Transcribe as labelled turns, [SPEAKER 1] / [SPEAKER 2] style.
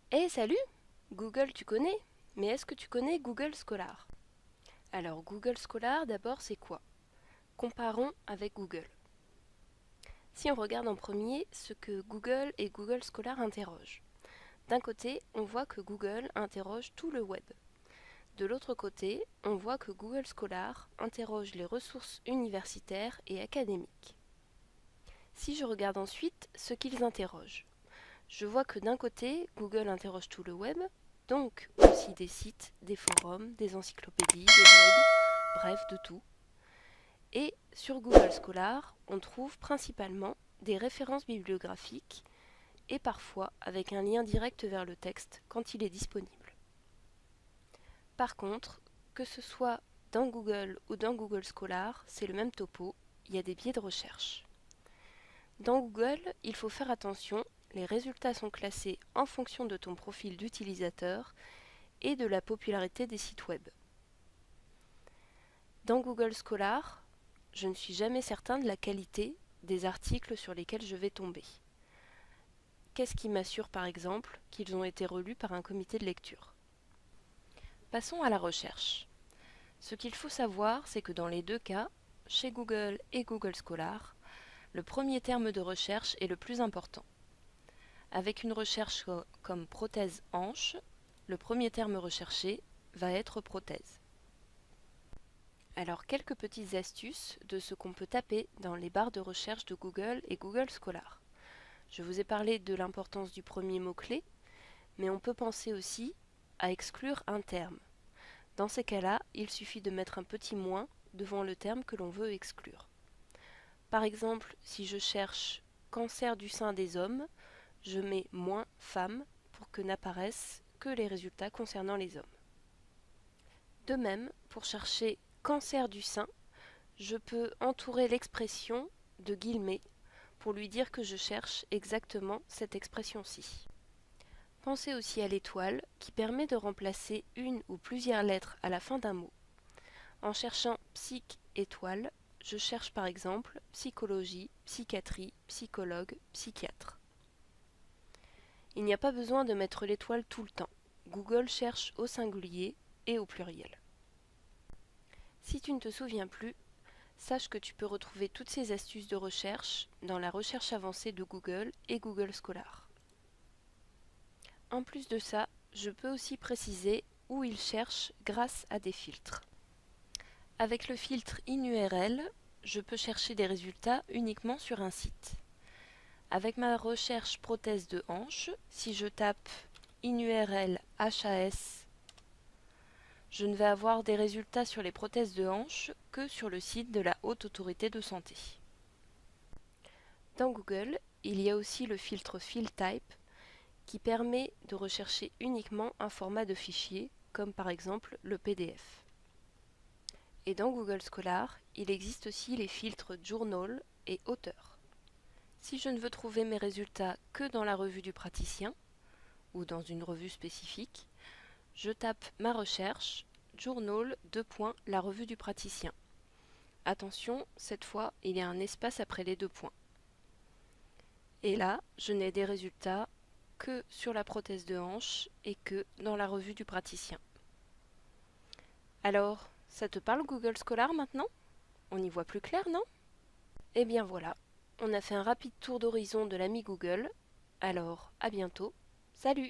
[SPEAKER 1] Hey, salut! Google, tu connais? Mais est-ce que tu connais Google Scholar? Alors, Google Scholar, d'abord, c'est quoi? Comparons avec Google. Si on regarde en premier ce que Google et Google Scholar interrogent. D'un côté, on voit que Google interroge tout le web. De l'autre côté, on voit que Google Scholar interroge les ressources universitaires et académiques. Si je regarde ensuite ce qu'ils interrogent, je vois que d'un côté, Google interroge tout le web, donc aussi des sites, des forums, des encyclopédies, des blogs, bref, de tout. Et sur Google Scholar, on trouve principalement des références bibliographiques et parfois avec un lien direct vers le texte quand il est disponible. Par contre, que ce soit dans Google ou dans Google Scholar, c'est le même topo, il y a des biais de recherche. Dans Google, il faut faire attention, les résultats sont classés en fonction de ton profil d'utilisateur et de la popularité des sites web. Dans Google Scholar, je ne suis jamais certain de la qualité des articles sur lesquels je vais tomber. Qu'est-ce qui m'assure par exemple qu'ils ont été relus par un comité de lecture? Passons à la recherche. Ce qu'il faut savoir, c'est que dans les deux cas, chez Google et Google Scholar, le premier terme de recherche est le plus important. Avec une recherche comme prothèse hanche, le premier terme recherché va être prothèse. Alors quelques petites astuces de ce qu'on peut taper dans les barres de recherche de Google et Google Scholar. Je vous ai parlé de l'importance du premier mot-clé, mais on peut penser aussi à exclure un terme. Dans ces cas-là, il suffit de mettre un petit moins devant le terme que l'on veut exclure. Par exemple, si je cherche cancer du sein des hommes, je mets moins femmes pour que n'apparaissent que les résultats concernant les hommes. De même, pour chercher cancer du sein, je peux entourer l'expression de guillemets pour lui dire que je cherche exactement cette expression-ci. Pensez aussi à l'étoile qui permet de remplacer une ou plusieurs lettres à la fin d'un mot. En cherchant psych étoile, je cherche par exemple psychologie, psychiatrie, psychologue, psychiatre. Il n'y a pas besoin de mettre l'étoile tout le temps. Google cherche au singulier et au pluriel. Si tu ne te souviens plus, sache que tu peux retrouver toutes ces astuces de recherche dans la recherche avancée de Google et Google Scholar. En plus de ça, je peux aussi préciser où il cherche grâce à des filtres. Avec le filtre InURL, je peux chercher des résultats uniquement sur un site. Avec ma recherche prothèse de hanche, si je tape InURL HAS, je ne vais avoir des résultats sur les prothèses de hanche que sur le site de la Haute Autorité de Santé. Dans Google, il y a aussi le filtre FieldType qui permet de rechercher uniquement un format de fichier, comme par exemple le PDF. Et dans Google Scholar, il existe aussi les filtres Journal et Auteur. Si je ne veux trouver mes résultats que dans la revue du praticien, ou dans une revue spécifique, je tape ma recherche, Journal, la revue du praticien. Attention, cette fois, il y a un espace après les deux points. Et là, je n'ai des résultats que sur la prothèse de hanche et que dans la revue du praticien. Alors, ça te parle Google Scholar maintenant? On y voit plus clair, non? Eh bien voilà, on a fait un rapide tour d'horizon de l'ami Google. Alors, à bientôt. Salut!